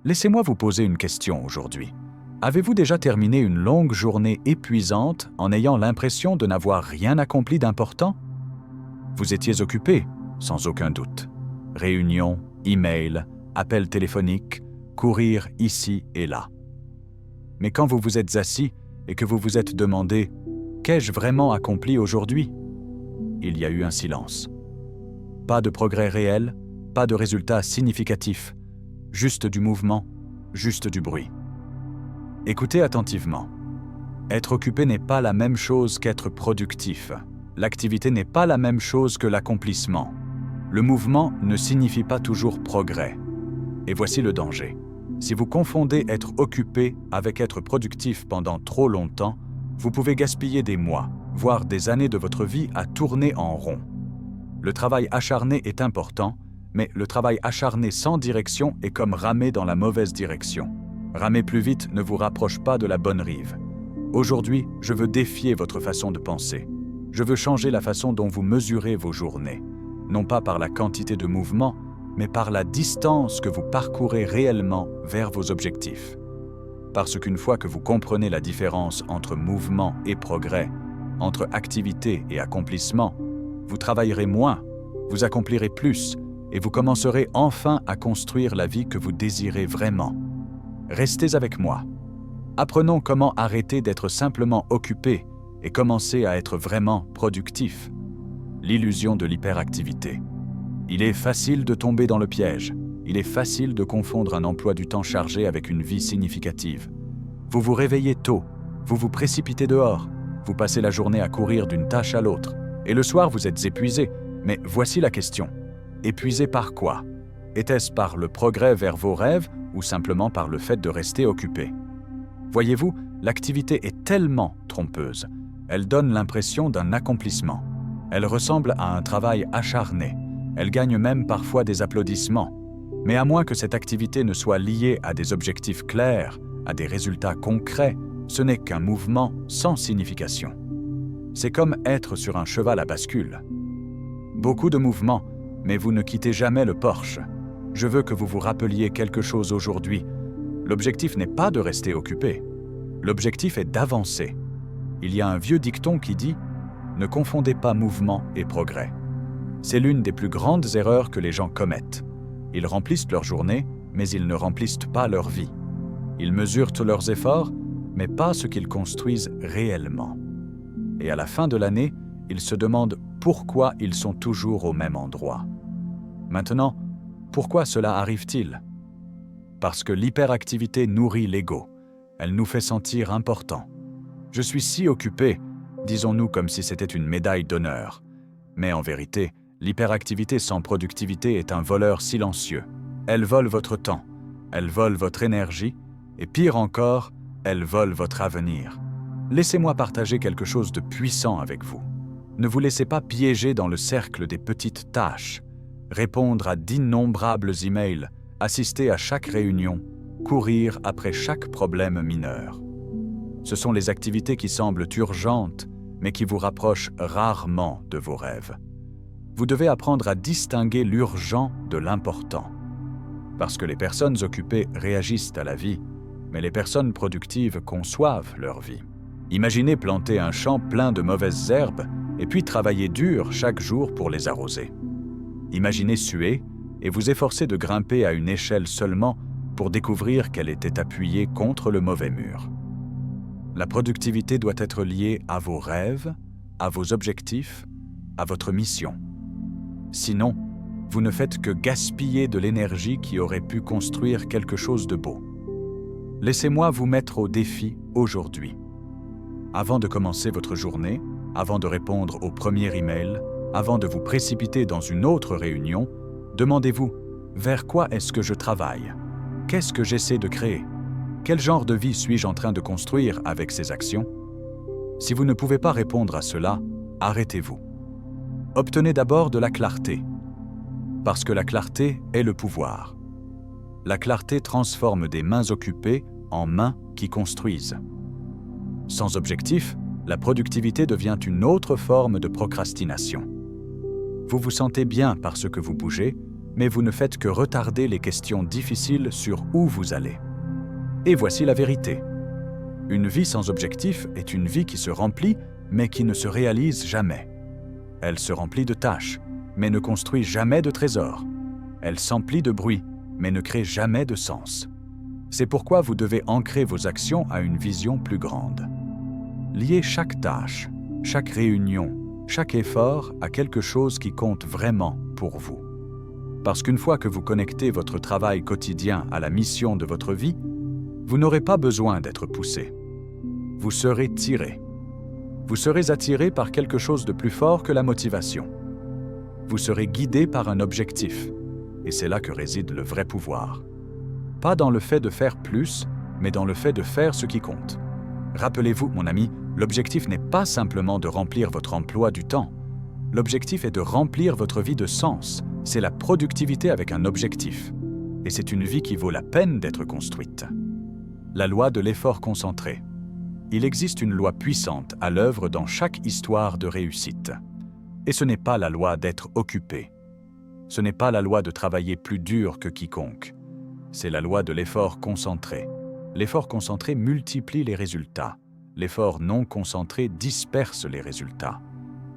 Laissez-moi vous poser une question aujourd'hui. Avez-vous déjà terminé une longue journée épuisante en ayant l'impression de n'avoir rien accompli d'important? Vous étiez occupé, sans aucun doute. Réunions, emails, appels téléphoniques, courir ici et là. Mais quand vous vous êtes assis et que vous vous êtes demandé « Qu'ai-je vraiment accompli aujourd'hui ?» Il y a eu un silence. Pas de progrès réel, pas de résultats significatifs, juste du mouvement, juste du bruit. Écoutez attentivement. Être occupé n'est pas la même chose qu'être productif. L'activité n'est pas la même chose que l'accomplissement. Le mouvement ne signifie pas toujours progrès. Et voici le danger. Si vous confondez être occupé avec être productif pendant trop longtemps, vous pouvez gaspiller des mois, voire des années de votre vie à tourner en rond. Le travail acharné est important, mais le travail acharné sans direction est comme ramer dans la mauvaise direction. Ramer plus vite ne vous rapproche pas de la bonne rive. Aujourd'hui, je veux défier votre façon de penser. Je veux changer la façon dont vous mesurez vos journées, non pas par la quantité de mouvement, mais par la distance que vous parcourez réellement vers vos objectifs. Parce qu'une fois que vous comprenez la différence entre mouvement et progrès, entre activité et accomplissement, vous travaillerez moins, vous accomplirez plus, et vous commencerez enfin à construire la vie que vous désirez vraiment. Restez avec moi. Apprenons comment arrêter d'être simplement occupé et commencer à être vraiment productif. L'illusion de l'hyperactivité. Il est facile de tomber dans le piège. Il est facile de confondre un emploi du temps chargé avec une vie significative. Vous vous réveillez tôt, vous vous précipitez dehors, vous passez la journée à courir d'une tâche à l'autre, et le soir vous êtes épuisé. Mais voici la question. Épuisé par quoi? Était-ce par le progrès vers vos rêves ou simplement par le fait de rester occupé? Voyez-vous, l'activité est tellement trompeuse. Elle donne l'impression d'un accomplissement. Elle ressemble à un travail acharné. Elle gagne même parfois des applaudissements. Mais à moins que cette activité ne soit liée à des objectifs clairs, à des résultats concrets, ce n'est qu'un mouvement sans signification. C'est comme être sur un cheval à bascule. Beaucoup de mouvements, mais vous ne quittez jamais le porche. Je veux que vous vous rappeliez quelque chose aujourd'hui. L'objectif n'est pas de rester occupé. L'objectif est d'avancer. Il y a un vieux dicton qui dit « Ne confondez pas mouvement et progrès ». C'est l'une des plus grandes erreurs que les gens commettent. Ils remplissent leur journée, mais ils ne remplissent pas leur vie. Ils mesurent tous leurs efforts, mais pas ce qu'ils construisent réellement. Et à la fin de l'année, ils se demandent pourquoi ils sont toujours au même endroit. Maintenant, pourquoi cela arrive-t-il? Parce que l'hyperactivité nourrit l'ego. Elle nous fait sentir importants. Je suis si occupé, disons-nous comme si c'était une médaille d'honneur. Mais en vérité, l'hyperactivité sans productivité est un voleur silencieux. Elle vole votre temps, elle vole votre énergie, et pire encore, elle vole votre avenir. Laissez-moi partager quelque chose de puissant avec vous. Ne vous laissez pas piéger dans le cercle des petites tâches. Répondre à d'innombrables emails, assister à chaque réunion, courir après chaque problème mineur. Ce sont les activités qui semblent urgentes, mais qui vous rapprochent rarement de vos rêves. Vous devez apprendre à distinguer l'urgent de l'important. Parce que les personnes occupées réagissent à la vie, mais les personnes productives conçoivent leur vie. Imaginez planter un champ plein de mauvaises herbes et puis travailler dur chaque jour pour les arroser. Imaginez suer et vous efforcer de grimper à une échelle seulement pour découvrir qu'elle était appuyée contre le mauvais mur. La productivité doit être liée à vos rêves, à vos objectifs, à votre mission. Sinon, vous ne faites que gaspiller de l'énergie qui aurait pu construire quelque chose de beau. Laissez-moi vous mettre au défi aujourd'hui. Avant de commencer votre journée, avant de répondre au premier email, avant de vous précipiter dans une autre réunion, demandez-vous « Vers quoi est-ce que je travaille? Qu'est-ce que j'essaie de créer? Quel genre de vie suis-je en train de construire avec ces actions ?» Si vous ne pouvez pas répondre à cela, arrêtez-vous. Obtenez d'abord de la clarté, parce que la clarté est le pouvoir. La clarté transforme des mains occupées en mains qui construisent. Sans objectif, la productivité devient une autre forme de procrastination. Vous vous sentez bien parce que vous bougez, mais vous ne faites que retarder les questions difficiles sur où vous allez. Et voici la vérité. Une vie sans objectif est une vie qui se remplit, mais qui ne se réalise jamais. Elle se remplit de tâches, mais ne construit jamais de trésors. Elle s'emplit de bruit, mais ne crée jamais de sens. C'est pourquoi vous devez ancrer vos actions à une vision plus grande. Liez chaque tâche, chaque réunion, chaque effort à quelque chose qui compte vraiment pour vous. Parce qu'une fois que vous connectez votre travail quotidien à la mission de votre vie, vous n'aurez pas besoin d'être poussé. Vous serez tiré. Vous serez attiré par quelque chose de plus fort que la motivation. Vous serez guidé par un objectif, et c'est là que réside le vrai pouvoir. Pas dans le fait de faire plus, mais dans le fait de faire ce qui compte. Rappelez-vous, mon ami, l'objectif n'est pas simplement de remplir votre emploi du temps. L'objectif est de remplir votre vie de sens. C'est la productivité avec un objectif. Et c'est une vie qui vaut la peine d'être construite. La loi de l'effort concentré. Il existe une loi puissante à l'œuvre dans chaque histoire de réussite. Et ce n'est pas la loi d'être occupé. Ce n'est pas la loi de travailler plus dur que quiconque. C'est la loi de l'effort concentré. L'effort concentré multiplie les résultats. L'effort non concentré disperse les résultats.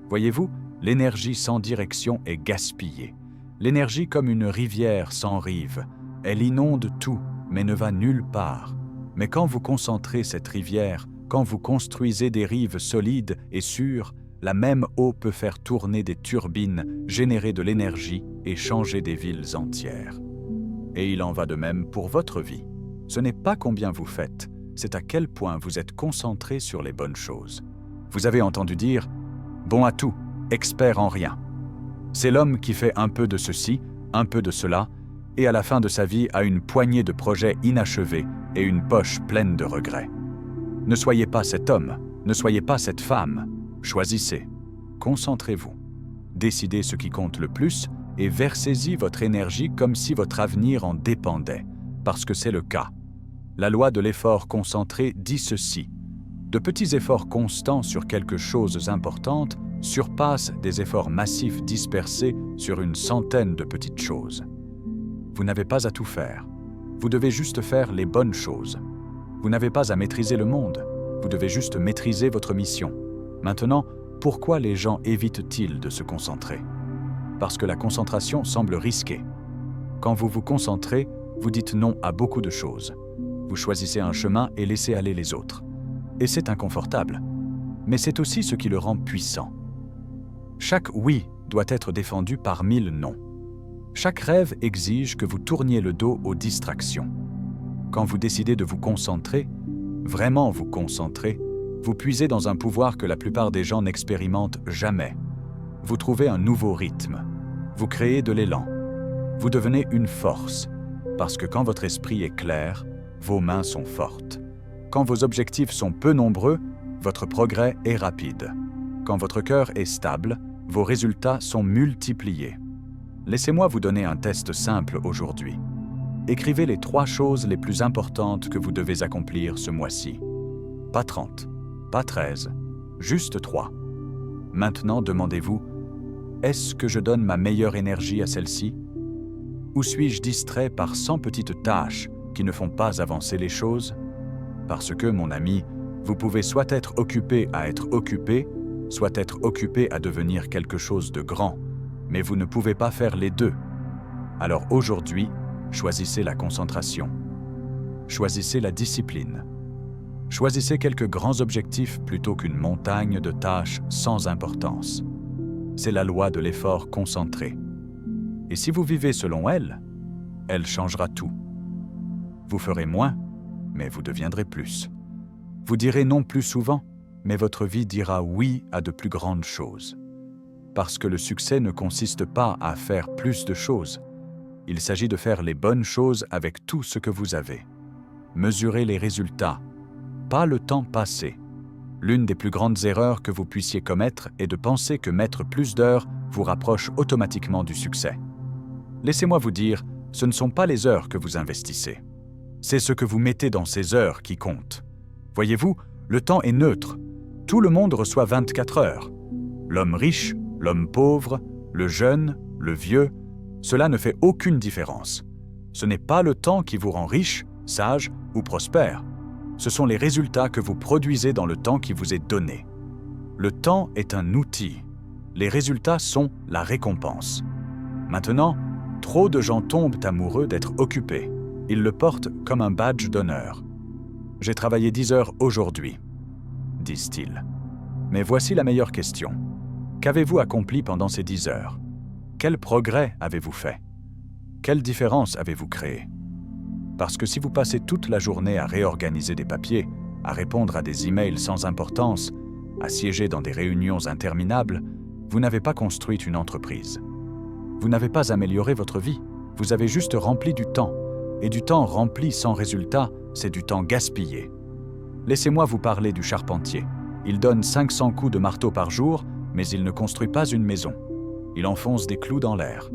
Voyez-vous, l'énergie sans direction est gaspillée. L'énergie comme une rivière sans rive. Elle inonde tout, mais ne va nulle part. Mais quand vous concentrez cette rivière, quand vous construisez des rives solides et sûres, la même eau peut faire tourner des turbines, générer de l'énergie et changer des villes entières. Et il en va de même pour votre vie. Ce n'est pas combien vous faites, c'est à quel point vous êtes concentré sur les bonnes choses. Vous avez entendu dire « bon à tout, expert en rien ». C'est l'homme qui fait un peu de ceci, un peu de cela, et à la fin de sa vie a une poignée de projets inachevés et une poche pleine de regrets. Ne soyez pas cet homme, ne soyez pas cette femme. Choisissez, concentrez-vous, décidez ce qui compte le plus et versez-y votre énergie comme si votre avenir en dépendait, parce que c'est le cas. La loi de l'effort concentré dit ceci. De petits efforts constants sur quelque chose d'important surpassent des efforts massifs dispersés sur une centaine de petites choses. Vous n'avez pas à tout faire. Vous devez juste faire les bonnes choses. Vous n'avez pas à maîtriser le monde. Vous devez juste maîtriser votre mission. Maintenant, pourquoi les gens évitent-ils de se concentrer? Parce que la concentration semble risquée. Quand vous vous concentrez, vous dites non à beaucoup de choses. Vous choisissez un chemin et laissez aller les autres. Et c'est inconfortable. Mais c'est aussi ce qui le rend puissant. Chaque oui doit être défendu par 1000 non. Chaque rêve exige que vous tourniez le dos aux distractions. Quand vous décidez de vous concentrer, vraiment vous concentrer, vous puisez dans un pouvoir que la plupart des gens n'expérimentent jamais. Vous trouvez un nouveau rythme. Vous créez de l'élan. Vous devenez une force, parce que quand votre esprit est clair, vos mains sont fortes. Quand vos objectifs sont peu nombreux, votre progrès est rapide. Quand votre cœur est stable, vos résultats sont multipliés. Laissez-moi vous donner un test simple aujourd'hui. Écrivez les 3 choses les plus importantes que vous devez accomplir ce mois-ci. Pas 30, pas 13, juste 3. Maintenant, demandez-vous, est-ce que je donne ma meilleure énergie à celle-ci? Ou suis-je distrait par 100 petites tâches qui ne font pas avancer les choses? Parce que, mon ami, vous pouvez soit être occupé à être occupé, soit être occupé à devenir quelque chose de grand, mais vous ne pouvez pas faire les deux. Alors aujourd'hui, choisissez la concentration. Choisissez la discipline. Choisissez quelques grands objectifs plutôt qu'une montagne de tâches sans importance. C'est la loi de l'effort concentré. Et si vous vivez selon elle, elle changera tout. Vous ferez moins, mais vous deviendrez plus. Vous direz non plus souvent, mais votre vie dira oui à de plus grandes choses. Parce que le succès ne consiste pas à faire plus de choses. Il s'agit de faire les bonnes choses avec tout ce que vous avez. Mesurez les résultats, pas le temps passé. L'une des plus grandes erreurs que vous puissiez commettre est de penser que mettre plus d'heures vous rapproche automatiquement du succès. Laissez-moi vous dire, ce ne sont pas les heures que vous investissez. C'est ce que vous mettez dans ces heures qui compte. Voyez-vous, le temps est neutre. Tout le monde reçoit 24 heures. L'homme riche, l'homme pauvre, le jeune, le vieux, Cela ne fait aucune différence. Ce n'est pas le temps qui vous rend riche, sage ou prospère. Ce sont les résultats que vous produisez dans le temps qui vous est donné. Le temps est un outil. Les résultats sont la récompense. Maintenant, trop de gens tombent amoureux d'être occupés. Ils le portent comme un badge d'honneur. « J'ai travaillé 10 heures aujourd'hui », disent-ils. Mais voici la meilleure question. Qu'avez-vous accompli pendant ces 10 heures? Quel progrès avez-vous fait? Quelle différence avez-vous créé? Parce que si vous passez toute la journée à réorganiser des papiers, à répondre à des emails sans importance, à siéger dans des réunions interminables, vous n'avez pas construit une entreprise. Vous n'avez pas amélioré votre vie, vous avez juste rempli du temps. Et du temps rempli sans résultat, c'est du temps gaspillé. Laissez-moi vous parler du charpentier. Il donne 500 coups de marteau par jour, mais il ne construit pas une maison. Il enfonce des clous dans l'air.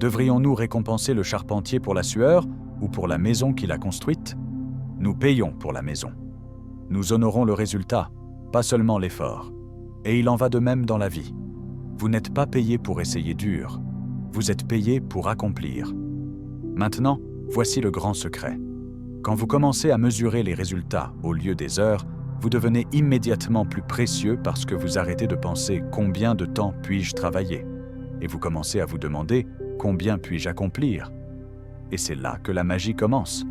Devrions-nous récompenser le charpentier pour la sueur ou pour la maison qu'il a construite? Nous payons pour la maison. Nous honorons le résultat, pas seulement l'effort. Et il en va de même dans la vie. Vous n'êtes pas payé pour essayer dur. Vous êtes payé pour accomplir. Maintenant, voici le grand secret. Quand vous commencez à mesurer les résultats au lieu des heures, vous devenez immédiatement plus précieux parce que vous arrêtez de penser « combien de temps puis-je travailler ?» et vous commencez à vous demander « combien puis-je accomplir ?» Et c'est là que la magie commence.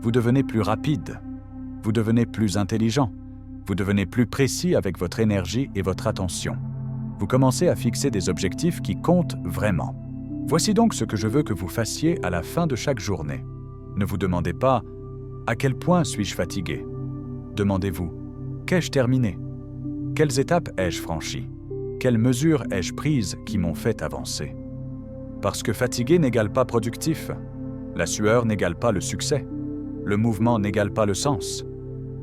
Vous devenez plus rapide, vous devenez plus intelligent, vous devenez plus précis avec votre énergie et votre attention. Vous commencez à fixer des objectifs qui comptent vraiment. Voici donc ce que je veux que vous fassiez à la fin de chaque journée. Ne vous demandez pas « à quel point suis-je fatigué ?» Demandez-vous « qu'ai-je terminé ?» Quelles étapes ai-je franchies? Quelles mesures ai-je prises qui m'ont fait avancer? Parce que fatigué n'égale pas productif. La sueur n'égale pas le succès. Le mouvement n'égale pas le sens.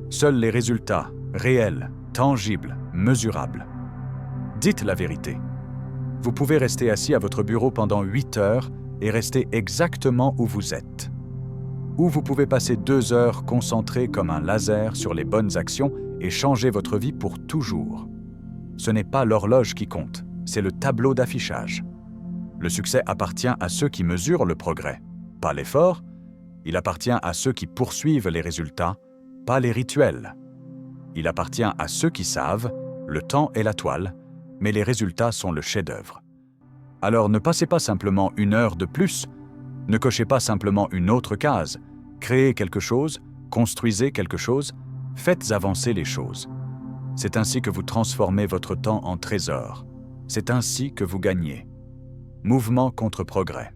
Seuls les résultats, réels, tangibles, mesurables. Dites la vérité. Vous pouvez rester assis à votre bureau pendant 8 heures et rester exactement où vous êtes. Ou vous pouvez passer 2 heures concentrés comme un laser sur les bonnes actions et changer votre vie pour toujours. Ce n'est pas l'horloge qui compte, c'est le tableau d'affichage. Le succès appartient à ceux qui mesurent le progrès, pas l'effort. Il appartient à ceux qui poursuivent les résultats, pas les rituels. Il appartient à ceux qui savent, le temps est la toile, mais les résultats sont le chef-d'œuvre. Alors ne passez pas simplement 1 heure de plus, ne cochez pas simplement une autre case, créez quelque chose, construisez quelque chose, faites avancer les choses. C'est ainsi que vous transformez votre temps en trésor. C'est ainsi que vous gagnez. Mouvement contre progrès.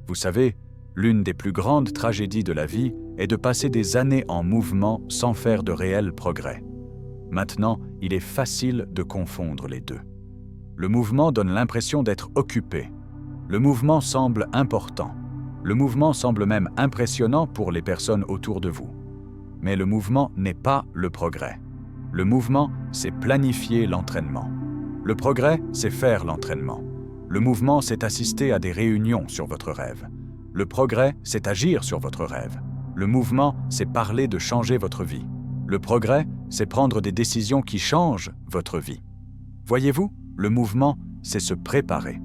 Vous savez, l'une des plus grandes tragédies de la vie est de passer des années en mouvement sans faire de réel progrès. Maintenant, il est facile de confondre les deux. Le mouvement donne l'impression d'être occupé. Le mouvement semble important. Le mouvement semble même impressionnant pour les personnes autour de vous. Mais le mouvement n'est pas le progrès. Le mouvement, c'est planifier l'entraînement. Le progrès, c'est faire l'entraînement. Le mouvement, c'est assister à des réunions sur votre rêve. Le progrès, c'est agir sur votre rêve. Le mouvement, c'est parler de changer votre vie. Le progrès, c'est prendre des décisions qui changent votre vie. Voyez-vous, le mouvement, c'est se préparer.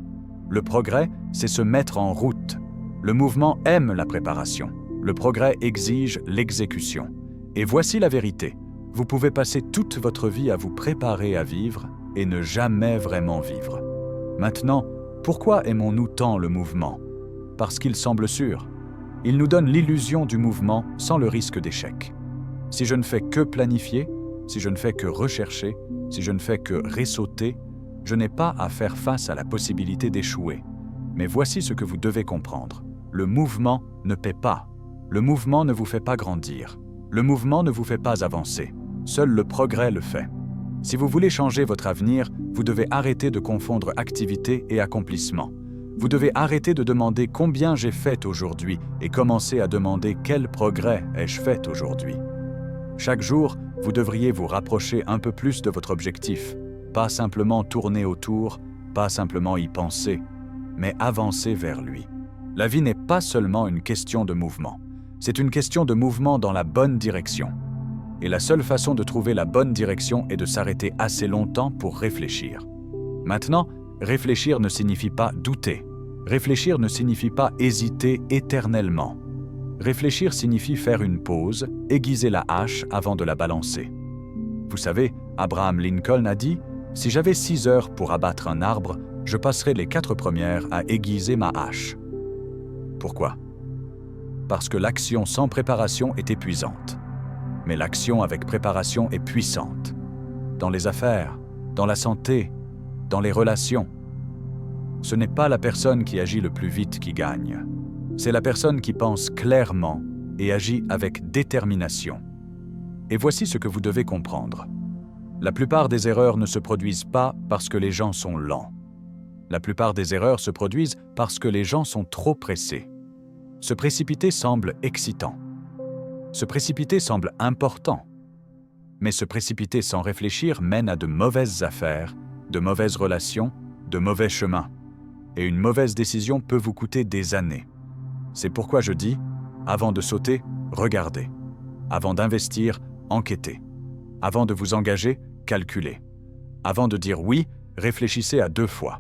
Le progrès, c'est se mettre en route. Le mouvement aime la préparation. Le progrès exige l'exécution. Et voici la vérité. Vous pouvez passer toute votre vie à vous préparer à vivre et ne jamais vraiment vivre. Maintenant, pourquoi aimons-nous tant le mouvement? Parce qu'il semble sûr. Il nous donne l'illusion du mouvement sans le risque d'échec. Si je ne fais que planifier, si je ne fais que rechercher, si je ne fais que ressauter, je n'ai pas à faire face à la possibilité d'échouer. Mais voici ce que vous devez comprendre. Le mouvement ne paie pas. Le mouvement ne vous fait pas grandir. Le mouvement ne vous fait pas avancer. Seul le progrès le fait. Si vous voulez changer votre avenir, vous devez arrêter de confondre activité et accomplissement. Vous devez arrêter de demander combien j'ai fait aujourd'hui et commencer à demander quel progrès ai-je fait aujourd'hui. Chaque jour, vous devriez vous rapprocher un peu plus de votre objectif, pas simplement tourner autour, pas simplement y penser, mais avancer vers lui. La vie n'est pas seulement une question de mouvement, c'est une question de mouvement dans la bonne direction. Et la seule façon de trouver la bonne direction est de s'arrêter assez longtemps pour réfléchir. Maintenant, réfléchir ne signifie pas douter. Réfléchir ne signifie pas hésiter éternellement. Réfléchir signifie faire une pause, aiguiser la hache avant de la balancer. Vous savez, Abraham Lincoln a dit « Si j'avais 6 heures pour abattre un arbre, je passerais les 4 premières à aiguiser ma hache. » Pourquoi? Parce que l'action sans préparation est épuisante. Mais l'action avec préparation est puissante. Dans les affaires, dans la santé, dans les relations. Ce n'est pas la personne qui agit le plus vite qui gagne. C'est la personne qui pense clairement et agit avec détermination. Et voici ce que vous devez comprendre. La plupart des erreurs ne se produisent pas parce que les gens sont lents. La plupart des erreurs se produisent parce que les gens sont trop pressés. Se précipiter semble excitant. Se précipiter semble important. Mais se précipiter sans réfléchir mène à de mauvaises affaires, de mauvaises relations, de mauvais chemins. Et une mauvaise décision peut vous coûter des années. C'est pourquoi je dis, avant de sauter, regardez. Avant d'investir, enquêtez. Avant de vous engager, calculez. Avant de dire oui, réfléchissez à 2 fois.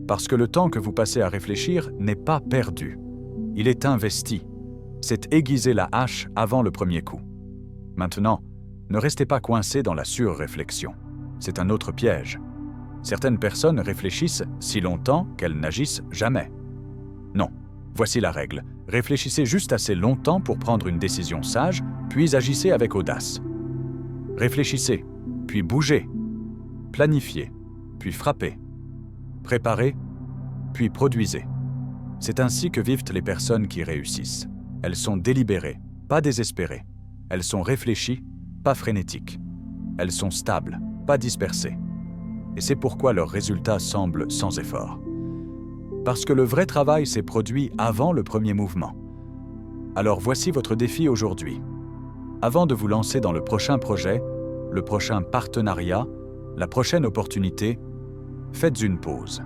Parce que le temps que vous passez à réfléchir n'est pas perdu. Il est investi. C'est aiguiser la hache avant le premier coup. Maintenant, ne restez pas coincé dans la surréflexion. C'est un autre piège. Certaines personnes réfléchissent si longtemps qu'elles n'agissent jamais. Non, voici la règle. Réfléchissez juste assez longtemps pour prendre une décision sage, puis agissez avec audace. Réfléchissez, puis bougez. Planifiez, puis frappez. Préparez, puis produisez. C'est ainsi que vivent les personnes qui réussissent. Elles sont délibérées, pas désespérées. Elles sont réfléchies, pas frénétiques. Elles sont stables, pas dispersées. Et c'est pourquoi leurs résultats semblent sans effort. Parce que le vrai travail s'est produit avant le premier mouvement. Alors voici votre défi aujourd'hui. Avant de vous lancer dans le prochain projet, le prochain partenariat, la prochaine opportunité, faites une pause.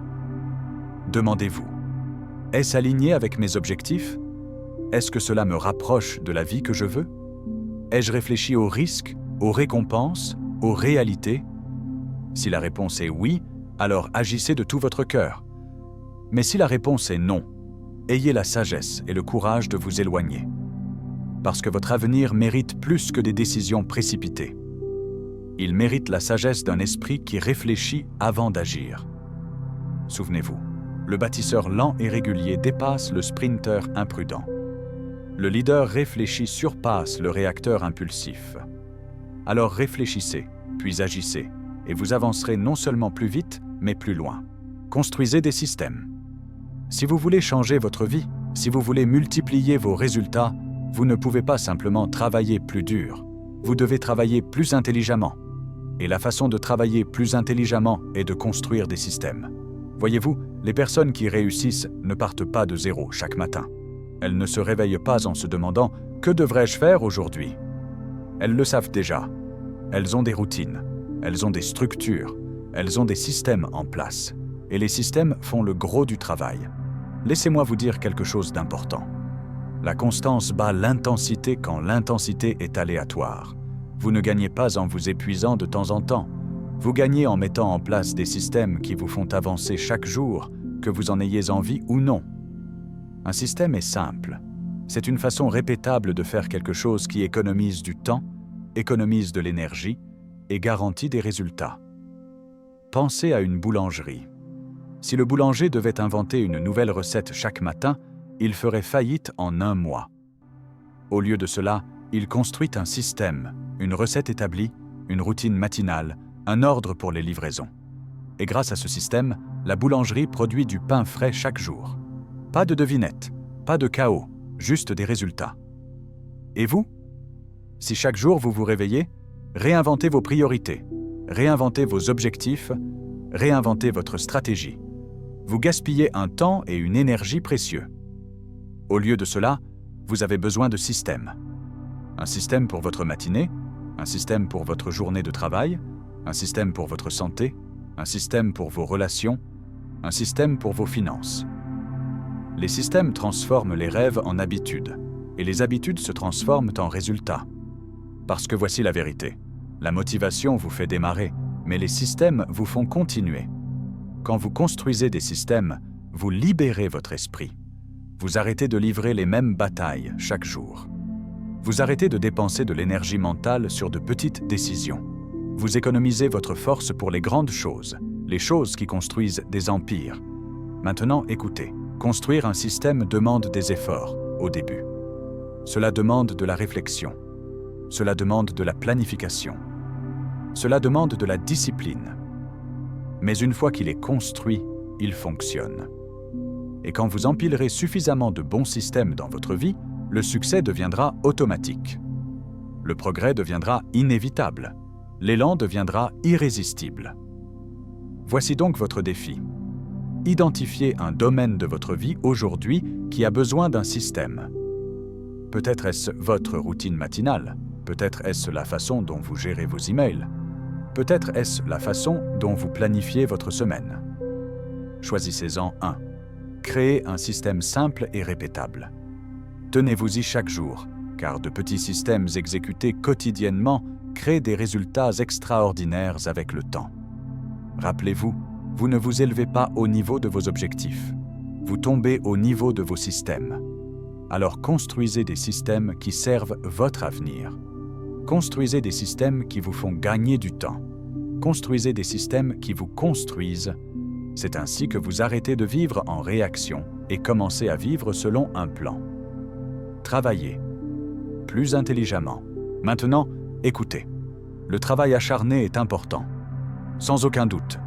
Demandez-vous, est-ce aligné avec mes objectifs? Est-ce que cela me rapproche de la vie que je veux? Ai-je réfléchi aux risques, aux récompenses, aux réalités? Si la réponse est oui, alors agissez de tout votre cœur. Mais si la réponse est non, ayez la sagesse et le courage de vous éloigner. Parce que votre avenir mérite plus que des décisions précipitées. Il mérite la sagesse d'un esprit qui réfléchit avant d'agir. Souvenez-vous, le bâtisseur lent et régulier dépasse le sprinter imprudent. Le leader réfléchi surpasse le réacteur impulsif. Alors réfléchissez, puis agissez, et vous avancerez non seulement plus vite, mais plus loin. Construisez des systèmes. Si vous voulez changer votre vie, si vous voulez multiplier vos résultats, vous ne pouvez pas simplement travailler plus dur. Vous devez travailler plus intelligemment. Et la façon de travailler plus intelligemment est de construire des systèmes. Voyez-vous, les personnes qui réussissent ne partent pas de zéro chaque matin. Elles ne se réveillent pas en se demandant « Que devrais-je faire aujourd'hui ?» Elles le savent déjà. Elles ont des routines, elles ont des structures, elles ont des systèmes en place. Et les systèmes font le gros du travail. Laissez-moi vous dire quelque chose d'important. La constance bat l'intensité quand l'intensité est aléatoire. Vous ne gagnez pas en vous épuisant de temps en temps. Vous gagnez en mettant en place des systèmes qui vous font avancer chaque jour, que vous en ayez envie ou non. Un système est simple. C'est une façon répétable de faire quelque chose qui économise du temps, économise de l'énergie et garantit des résultats. Pensez à une boulangerie. Si le boulanger devait inventer une nouvelle recette chaque matin, il ferait faillite en 1 mois. Au lieu de cela, il construit un système, une recette établie, une routine matinale, un ordre pour les livraisons. Et grâce à ce système, la boulangerie produit du pain frais chaque jour. Pas de devinette, pas de chaos, juste des résultats. Et vous? Si chaque jour vous vous réveillez, réinventez vos priorités, réinventez vos objectifs, réinventez votre stratégie. Vous gaspillez un temps et une énergie précieux. Au lieu de cela, vous avez besoin de systèmes. Un système pour votre matinée, un système pour votre journée de travail, un système pour votre santé, un système pour vos relations, un système pour vos finances. Les systèmes transforment les rêves en habitudes, et les habitudes se transforment en résultats. Parce que voici la vérité. La motivation vous fait démarrer, mais les systèmes vous font continuer. Quand vous construisez des systèmes, vous libérez votre esprit. Vous arrêtez de livrer les mêmes batailles chaque jour. Vous arrêtez de dépenser de l'énergie mentale sur de petites décisions. Vous économisez votre force pour les grandes choses, les choses qui construisent des empires. Maintenant, écoutez, construire un système demande des efforts au début. Cela demande de la réflexion. Cela demande de la planification. Cela demande de la discipline. Mais une fois qu'il est construit, il fonctionne. Et quand vous empilerez suffisamment de bons systèmes dans votre vie, le succès deviendra automatique. Le progrès deviendra inévitable. L'élan deviendra irrésistible. Voici donc votre défi. Identifiez un domaine de votre vie aujourd'hui qui a besoin d'un système. Peut-être est-ce votre routine matinale, peut-être est-ce la façon dont vous gérez vos emails, peut-être est-ce la façon dont vous planifiez votre semaine. Choisissez-en un. Créez un système simple et répétable. Tenez-vous-y chaque jour, car de petits systèmes exécutés quotidiennement créent des résultats extraordinaires avec le temps. Rappelez-vous, vous ne vous élevez pas au niveau de vos objectifs. Vous tombez au niveau de vos systèmes. Alors construisez des systèmes qui servent votre avenir. Construisez des systèmes qui vous font gagner du temps. Construisez des systèmes qui vous construisent. C'est ainsi que vous arrêtez de vivre en réaction et commencez à vivre selon un plan. Travaillez plus intelligemment. Maintenant, écoutez. Le travail acharné est important. Sans aucun doute,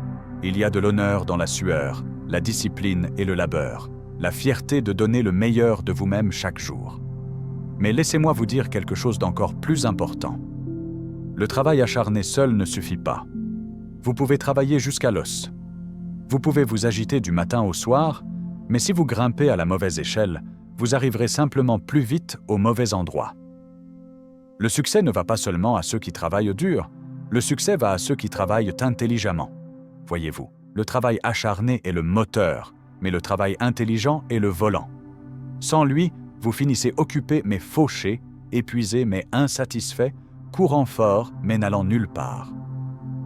il y a de l'honneur dans la sueur, la discipline et le labeur, la fierté de donner le meilleur de vous-même chaque jour. Mais laissez-moi vous dire quelque chose d'encore plus important. Le travail acharné seul ne suffit pas. Vous pouvez travailler jusqu'à l'os. Vous pouvez vous agiter du matin au soir, mais si vous grimpez à la mauvaise échelle, vous arriverez simplement plus vite au mauvais endroit. Le succès ne va pas seulement à ceux qui travaillent dur, le succès va à ceux qui travaillent intelligemment. Voyez-vous, le travail acharné est le moteur, mais le travail intelligent est le volant. Sans lui, vous finissez occupé mais fauché, épuisé mais insatisfait, courant fort mais n'allant nulle part.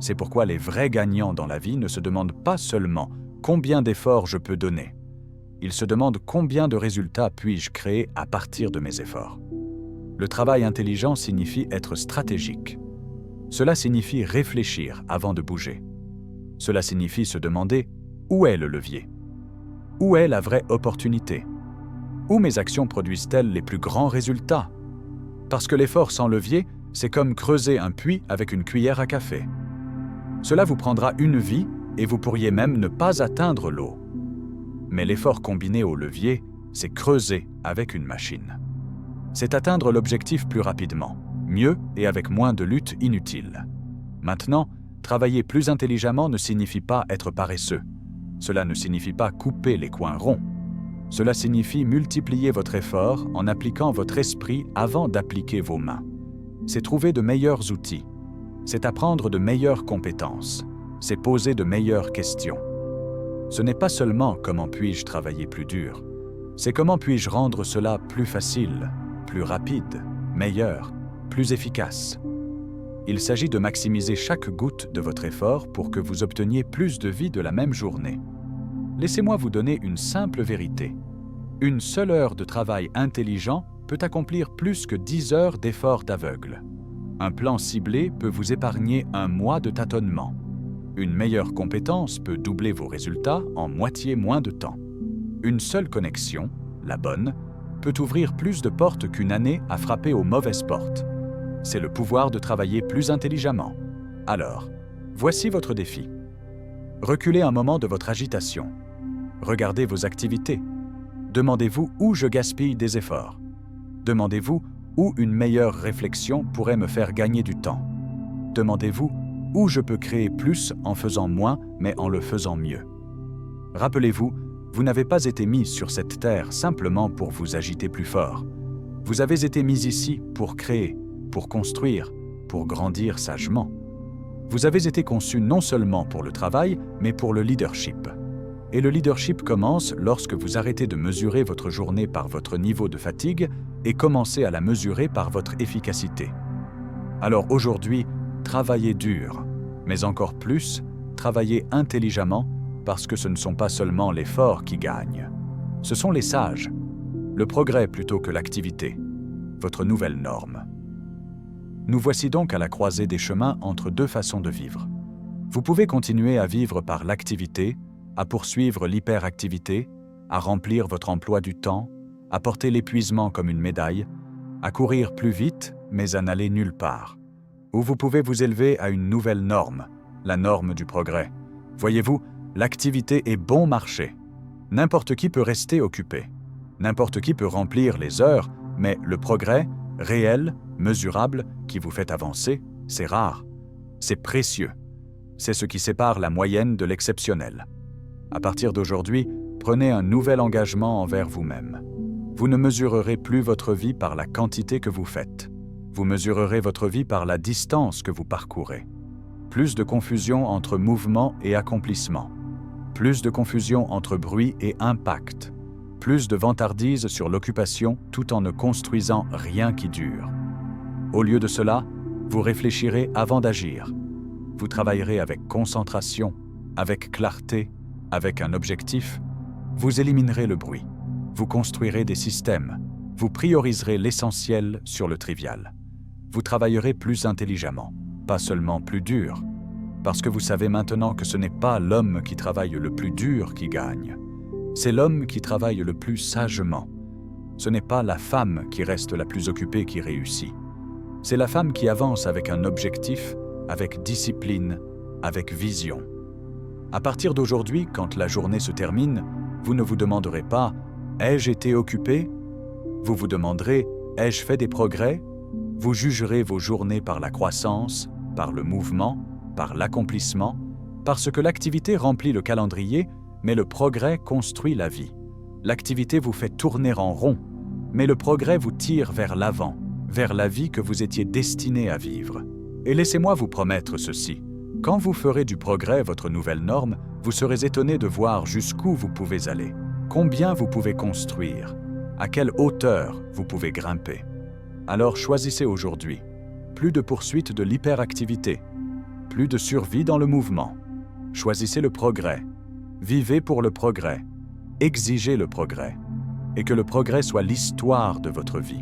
C'est pourquoi les vrais gagnants dans la vie ne se demandent pas seulement combien d'efforts je peux donner. Ils se demandent combien de résultats puis-je créer à partir de mes efforts. Le travail intelligent signifie être stratégique. Cela signifie réfléchir avant de bouger. Cela signifie se demander où est le levier? Où est la vraie opportunité? Où mes actions produisent-elles les plus grands résultats? Parce que l'effort sans levier, c'est comme creuser un puits avec une cuillère à café. Cela vous prendra une vie et vous pourriez même ne pas atteindre l'eau. Mais l'effort combiné au levier, c'est creuser avec une machine. C'est atteindre l'objectif plus rapidement, mieux et avec moins de lutte inutile. Maintenant, travailler plus intelligemment ne signifie pas être paresseux. Cela ne signifie pas couper les coins ronds. Cela signifie multiplier votre effort en appliquant votre esprit avant d'appliquer vos mains. C'est trouver de meilleurs outils. C'est apprendre de meilleures compétences. C'est poser de meilleures questions. Ce n'est pas seulement comment puis-je travailler plus dur, c'est comment puis-je rendre cela plus facile, plus rapide, meilleur, plus efficace. Il s'agit de maximiser chaque goutte de votre effort pour que vous obteniez plus de vie de la même journée. Laissez-moi vous donner une simple vérité. Une seule heure de travail intelligent peut accomplir plus que 10 heures d'effort d'aveugle. Un plan ciblé peut vous épargner un mois de tâtonnement. Une meilleure compétence peut doubler vos résultats en moitié moins de temps. Une seule connexion, la bonne, peut ouvrir plus de portes qu'une année à frapper aux mauvaises portes. C'est le pouvoir de travailler plus intelligemment. Alors, voici votre défi. Reculez un moment de votre agitation. Regardez vos activités. Demandez-vous où je gaspille des efforts. Demandez-vous où une meilleure réflexion pourrait me faire gagner du temps. Demandez-vous où je peux créer plus en faisant moins, mais en le faisant mieux. Rappelez-vous, vous n'avez pas été mis sur cette terre simplement pour vous agiter plus fort. Vous avez été mis ici pour créer, pour construire, pour grandir sagement. Vous avez été conçu non seulement pour le travail, mais pour le leadership. Et le leadership commence lorsque vous arrêtez de mesurer votre journée par votre niveau de fatigue et commencez à la mesurer par votre efficacité. Alors aujourd'hui, travaillez dur, mais encore plus, travaillez intelligemment parce que ce ne sont pas seulement les forts qui gagnent. Ce sont les sages. Le progrès plutôt que l'activité, votre nouvelle norme. Nous voici donc à la croisée des chemins entre deux façons de vivre. Vous pouvez continuer à vivre par l'activité, à poursuivre l'hyperactivité, à remplir votre emploi du temps, à porter l'épuisement comme une médaille, à courir plus vite, mais à n'aller nulle part. Ou vous pouvez vous élever à une nouvelle norme, la norme du progrès. Voyez-vous, l'activité est bon marché. N'importe qui peut rester occupé. N'importe qui peut remplir les heures, mais le progrès, réel, mesurable, qui vous fait avancer, c'est rare. C'est précieux. C'est ce qui sépare la moyenne de l'exceptionnel. À partir d'aujourd'hui, prenez un nouvel engagement envers vous-même. Vous ne mesurerez plus votre vie par la quantité que vous faites. Vous mesurerez votre vie par la distance que vous parcourez. Plus de confusion entre mouvement et accomplissement. Plus de confusion entre bruit et impact. Plus de vantardise sur l'occupation tout en ne construisant rien qui dure. Au lieu de cela, vous réfléchirez avant d'agir. Vous travaillerez avec concentration, avec clarté, avec un objectif. Vous éliminerez le bruit. Vous construirez des systèmes. Vous prioriserez l'essentiel sur le trivial. Vous travaillerez plus intelligemment, pas seulement plus dur. Parce que vous savez maintenant que ce n'est pas l'homme qui travaille le plus dur qui gagne. C'est l'homme qui travaille le plus sagement. Ce n'est pas la femme qui reste la plus occupée qui réussit. C'est la femme qui avance avec un objectif, avec discipline, avec vision. À partir d'aujourd'hui, quand la journée se termine, vous ne vous demanderez pas « Ai-je été occupé ?» Vous vous demanderez « Ai-je fait des progrès ?» Vous jugerez vos journées par la croissance, par le mouvement, par l'accomplissement, parce que l'activité remplit le calendrier, mais le progrès construit la vie. L'activité vous fait tourner en rond, mais le progrès vous tire vers l'avant, vers la vie que vous étiez destiné à vivre. Et laissez-moi vous promettre ceci. Quand vous ferez du progrès votre nouvelle norme, vous serez étonné de voir jusqu'où vous pouvez aller, combien vous pouvez construire, à quelle hauteur vous pouvez grimper. Alors choisissez aujourd'hui. Plus de poursuite de l'hyperactivité, plus de survie dans le mouvement. Choisissez le progrès. Vivez pour le progrès. Exigez le progrès. Et que le progrès soit l'histoire de votre vie.